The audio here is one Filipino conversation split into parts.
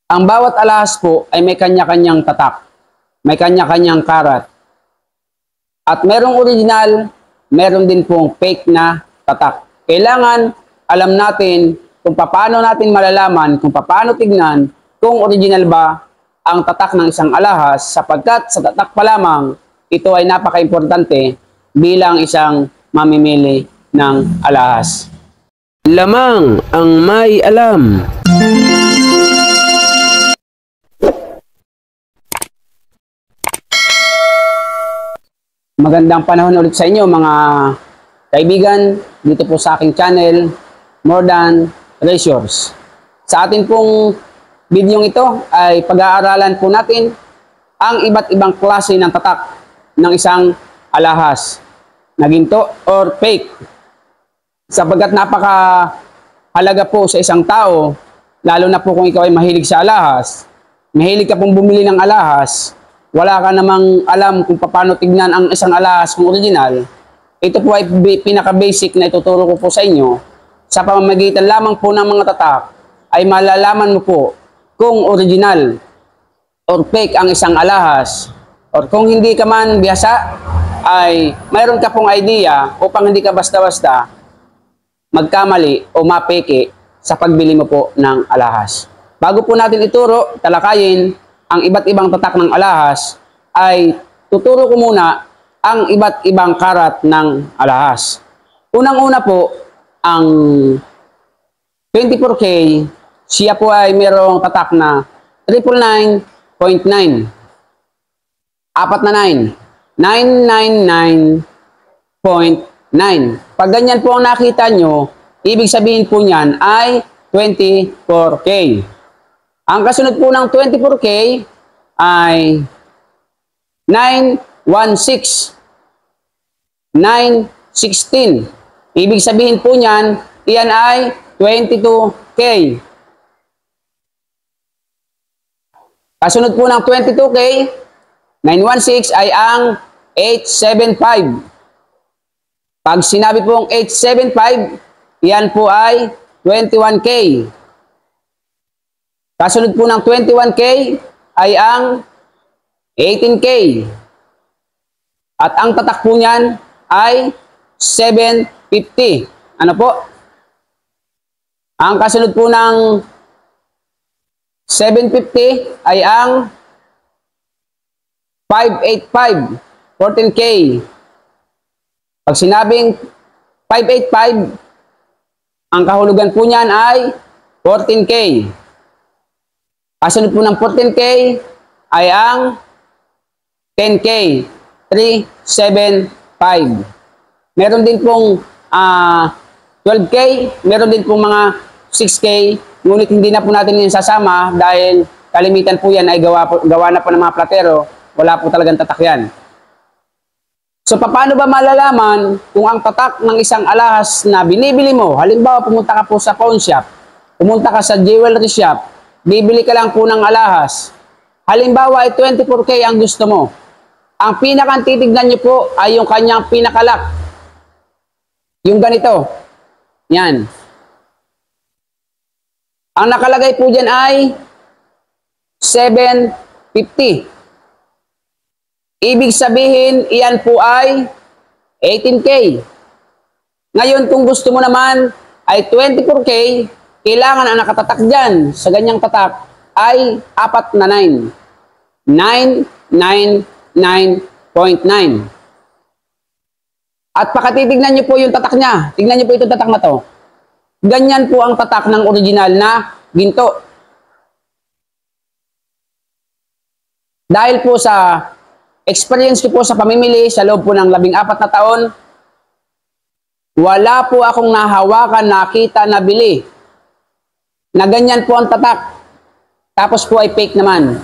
Ang bawat alahas po ay may kanya-kanyang tatak, may kanya-kanyang karat. At merong original, meron din pong fake na tatak. Kailangan alam natin kung paano natin malalaman, kung paano tignan, kung original ba ang tatak ng isang alahas, sapagkat sa tatak pa lamang, ito ay napaka-importante bilang isang mamimili ng alahas. Lamang ang may alam. Magandang panahon ulit sa inyo mga kaibigan dito po sa aking channel, More Than Treasures. Sa atin pong video ito ay pag-aaralan po natin ang iba't ibang klase ng tatak ng isang alahas na ginto or fake. Sapagkat napakahalaga po sa isang tao, lalo na po kung ikaw ay mahilig sa alahas, mahilig ka pong bumili ng alahas, wala ka namang alam kung paano tignan ang isang alahas kung original, ito po ay pinaka-basic na ituturo ko po sa inyo. Sa pamamagitan lamang po ng mga tatak, ay malalaman mo po kung original or fake ang isang alahas. Or kung hindi ka man biyasa, ay mayroon ka pong idea upang hindi ka basta-basta magkamali o mapeke sa pagbili mo po ng alahas. Bago po natin ituro, talakayin ang iba't ibang tatak ng alahas, ay tuturo ko muna ang iba't ibang karat ng alahas. Unang-una po, ang 24K, siya po ay mayroong tatak na 999.9. Apat na 9. 999.9. Pag ganyan po ang nakita nyo, ibig sabihin po niyan ay 24K. Ang kasunod po ng 24K ay 916. 916. Ibig sabihin po niyan, iyan ay 22K. Kasunod po ng 22K, 916 ay ang 875. Pag sinabi pong 875, iyan po ay 21K. Kasunod po ng 21K ay ang 18K. At ang tatak po niyan ay 750. Ano po? Ang kasunod po ng 750 ay ang 585. 14K. Pag sinabing 585, ang kahulugan po niyan ay 14K. Kasunod po ng 14K ay ang 10K, 375. Meron din pong 12K, meron din pong mga 6K, ngunit hindi na po natin yung sasama dahil kalimitan po yan ay gawa na po ng mga platero, wala po talagang tatak yan. So, paano ba malalaman kung ang tatak ng isang alahas na binibili mo? Halimbawa, pumunta ka po sa pawn shop, pumunta ka sa jewelry shop, bibili ka lang po ng alahas. Halimbawa ay 24K ang gusto mo. Ang pinakang titignan nyo po ay yung kanyang pinakalak. Yung ganito. Yan. Ang nakalagay po dyan ay 750. Ibig sabihin, iyan po ay 18K. Ngayon, kung gusto mo naman ay 24K, kailangan ang nakatatak dyan sa ganyang tatak ay 4 na 9. 999.9. At pakatitignan nyo po yung tatak niya. Tignan nyo po itong tatak na to. Ganyan po ang tatak ng original na ginto. Dahil po sa experience ko po sa pamimili sa loob po ng 14 na taon, wala po akong nahawakan, nakita, nabili na ganyan po ang tatak. Tapos po ay fake naman.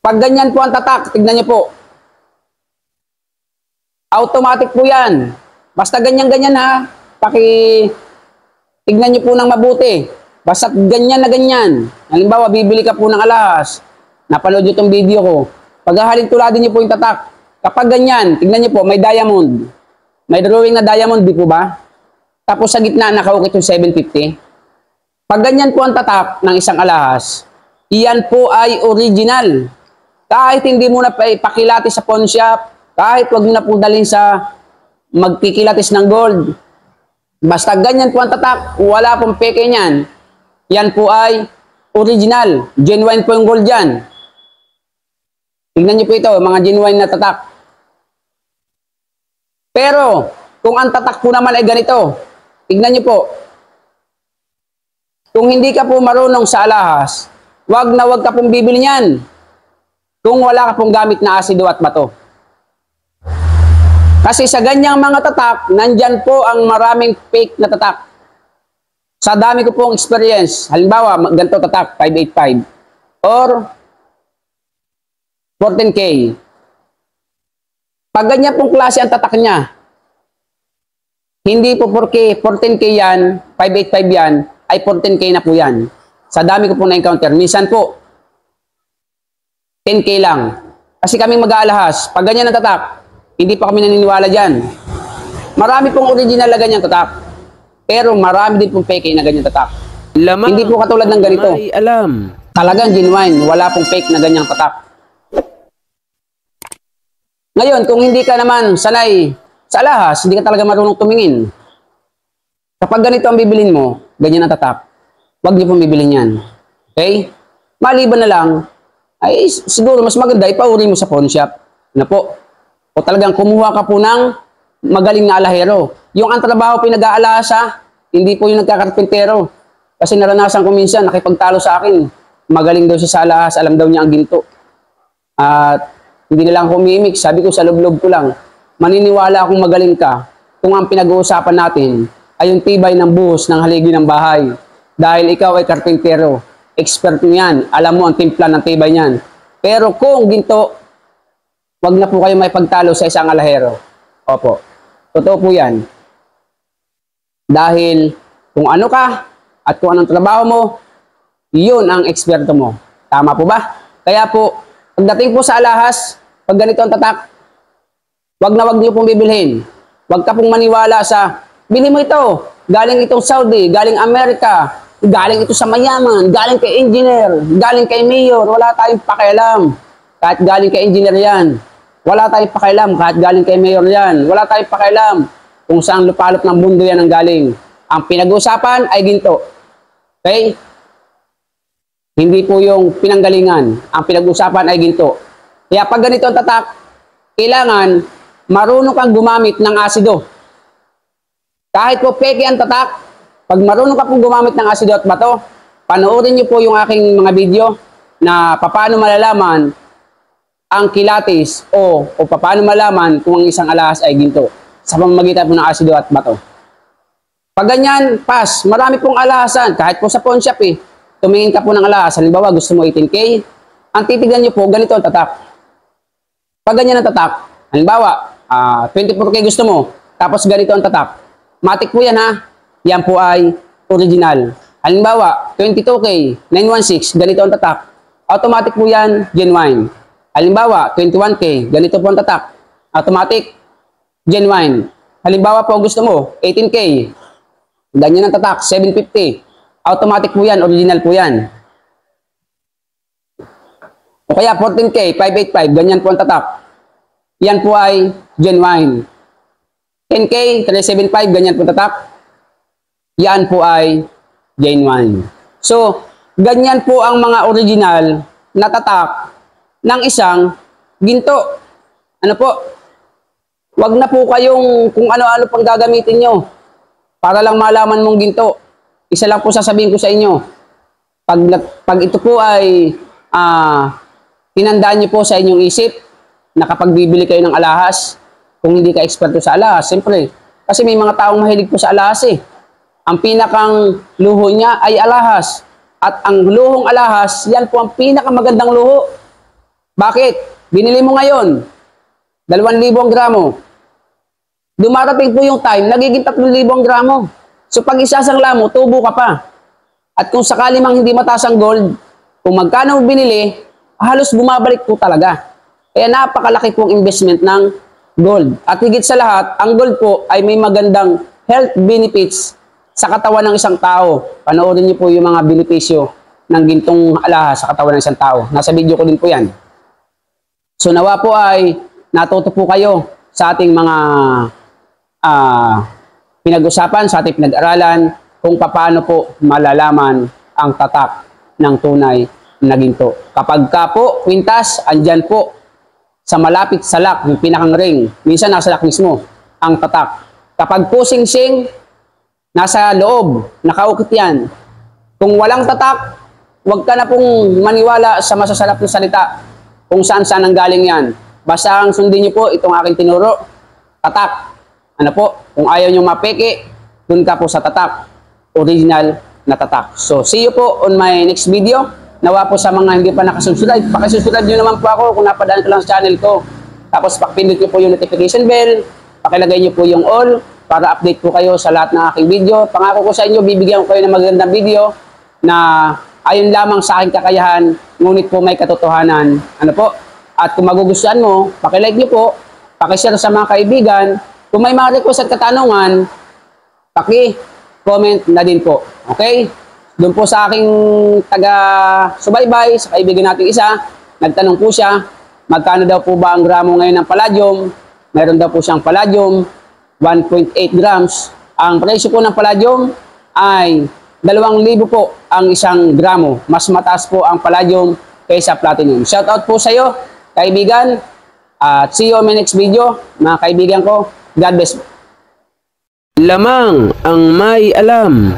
Pag ganyan po ang tatak, tignan niyo po. Automatic po yan. Basta ganyan-ganyan ha. Tignan niyo po ng mabuti. Basta ganyan na ganyan. Halimbawa, bibili ka po ng alahas. Napanood niyo itong video ko. Paghahalin tuladin niyo po yung tatak. Kapag ganyan, tignan niyo po, may diamond. May drawing na diamond, di po ba? Tapos sa gitna, nakaukit yung 750. Pag ganyan po ang tatak ng isang alahas, iyan po ay original. Kahit hindi mo na pakilatis sa pawn shop, kahit wag mo na pong dalhin sa magkikilatis ng gold, basta ganyan po ang tatak, wala pong peke niyan, yan po ay original. Genuine po yung gold dyan. Tignan niyo po ito, mga genuine na tatak. Pero, kung ang tatak po naman ay ganito, tignan niyo po, kung hindi ka po marunong sa alahas, wag na wag ka pong bibili niyan. Kung wala ka pong gamit na asido at bato. Kasi sa ganyang mga tatak, nandyan po ang maraming fake na tatak. Sa dami ko pong experience, halimbawa, ganito tatak, 585 or 14K. Pag ganyan pong klase ang tatak niya, hindi po 4K, 14K yan, 585 yan, ay 14K na po yan. Sa dami ko po na-encounter. Minsan po, 10K lang. Kasi kaming mag-aalahas, pag ganyan ang tatak, hindi pa kami naniniwala dyan. Marami pong original na ganyan tatak. Pero marami din pong fake na ganyan tatak. Lamang, hindi po katulad ng ganito. may alam. Talagang genuine, wala pong fake na ganyang tatak. Ngayon, kung hindi ka naman sanay sa alahas, hindi ka talaga marunong tumingin. Kapag ganito ang bibilin mo, ganyan ang tatak, huwag niyo pong bibilin yan. Okay? Maliban na lang, ay siguro mas maganda, ipauri mo sa pawn shop. Na po. O talagang kumuha ka po ng magaling na alahero. Yung ang trabaho pinag-aalasa, hindi po yung nagkakarpintero. Kasi naranasan ko minsan, nakipagtalo sa akin. Magaling daw siya sa alahas, alam daw niya ang ginto. At hindi na lang humimik, sabi ko sa loob-loob ko lang, maniniwala akong magaling ka kung ang pinag-uusapan natin ay yung tibay ng buhos ng haligi ng bahay. Dahil ikaw ay karpintero, expert mo yan, alam mo ang timpla ng tibay niyan. Pero kung ginto, wag na po kayo may pagtalo sa isang alahero. Opo, totoo po yan. Dahil kung ano ka at kung anong trabaho mo, yun ang eksperto mo. Tama po ba? Kaya po, pagdating po sa alahas, pag ganito ang tatak, wag na wag niyo pong bibilhin. Wag ka pong maniwala sa, bili mo ito, galing itong Saudi, galing Amerika, galing ito sa mayaman, galing kay engineer, galing kay mayor, wala tayong pakialam. Kahit galing kay engineer yan, wala tayong pakialam. Kahit galing kay mayor yan, wala tayong pakialam kung saan lupalop ng mundo yan ang galing. Ang pinag-uusapan ay ginto. Okay? Hindi po yung pinanggalingan. Ang pinag-uusapan ay ginto. Kaya pag ganito ang tatak, kailangan marunong kang gumamit ng asido. Kahit po peke ang tatak, pag marunong ka pong gumamit ng asido at bato, panoorin niyo po yung aking mga video na paano malalaman ang kilatis o paano malaman kung ang isang alahas ay ginto sa pamamagitan po ng asido at bato. Pag ganyan, pass. Marami pong alahasan. Kahit po sa pawn shop tumingin ka po ng alahas. Halimbawa, gusto mo 18K. Ang titignan nyo po, ganito ang tatak. Pag ganyan ang tatak, halimbawa, 24K gusto mo, tapos ganito ang tatak. Matik po yan ha. Yan po ay original. Halimbawa, 22K, 916, ganito ang tatak. Automatic po yan, genuine. Halimbawa, 21K, ganito po ang tatak. Automatic, genuine. Halimbawa po, gusto mo, 18K, ganyan ang tatak, 750. Automatic po yan, original po yan. O kaya 14K, 585, ganyan po ang tatak. Yan po ay genuine. 10K, 375, ganyan po ang tatak. Yan po ay genuine. So, ganyan po ang mga original na tatak ng isang ginto. Ano po? Wag na po kayong kung ano-ano pang gagamitin nyo para lang malaman mong ginto. Isa lang po sasabihin ko sa inyo. Pag ito po ay tinandaan nyo po sa inyong isip na kapag bibili kayo ng alahas, kung hindi ka eksperto sa alahas, siyempre, kasi may mga taong mahilig po sa alahas Ang pinakang luho niya ay alahas. At ang luhong alahas, yan po ang pinakamagandang luho. Bakit? Binili mo ngayon, 2,000 ang gramo. Dumarating po yung time, nagiging 3,000 ang gramo. So pag isasangla mo, tubo ka pa. At kung sakali mang hindi mataas ang gold, kung magkano binili, halos bumabalik po talaga. Kaya napakalaki pong investment ng gold. At higit sa lahat, ang gold po ay may magandang health benefits sa katawan ng isang tao. Panoorin niyo po yung mga benepisyo ng gintong alahas sa katawan ng isang tao. Nasa video ko din po yan. So nawa po ay natuto po kayo sa ating mga pinag-usapan, sa ating pinag-aralan, kung paano po malalaman ang tatak ng tunay na ginto. Kapag ka po, kwintas, andyan po sa malapit sa lock, yung pinakang ring. Minsan nasa lock mismo ang tatak. Kapag po sing-sing, nasa loob, nakaukit yan. Kung walang tatak, huwag ka na pong maniwala sa masasalap na salita kung saan-saan ang galing yan. Basta ang sundin niyo po itong aking tinuro, tatak. Ano po, kung ayaw nyo mapeke, dun ka po sa tatak. Original na tatak. So, see you po on my next video. Nawa po sa mga hindi pa nakasusunod, pakisusunod nyo naman po ako kung napadaan ko lang sa channel ko. Tapos pakipindot nyo po yung notification bell, pakilagay nyo po yung all para update po kayo sa lahat ng aking video. Pangako ko sa inyo, bibigyan ko kayo ng magandang video na ayon lamang sa aking kakayahan, ngunit po may katotohanan. Ano po? At kung magugustuhan mo, pakilike nyo po, pakishare sa mga kaibigan. Kung may mga request at katanungan, paki-comment na din po. Okay? Doon po sa aking taga-subaybay, sa kaibigan nating isa, nagtanong po siya, magkano daw po ba ang gramo ngayon ng palladium? Meron daw po siyang palladium, 1.8 grams. Ang presyo po ng palladium ay 2,000 po ang isang gramo. Mas mataas po ang palladium kaysa platinum. Shout out po sa iyo, kaibigan. At see you on my next video, mga kaibigan ko. God bless. Lamang ang may alam.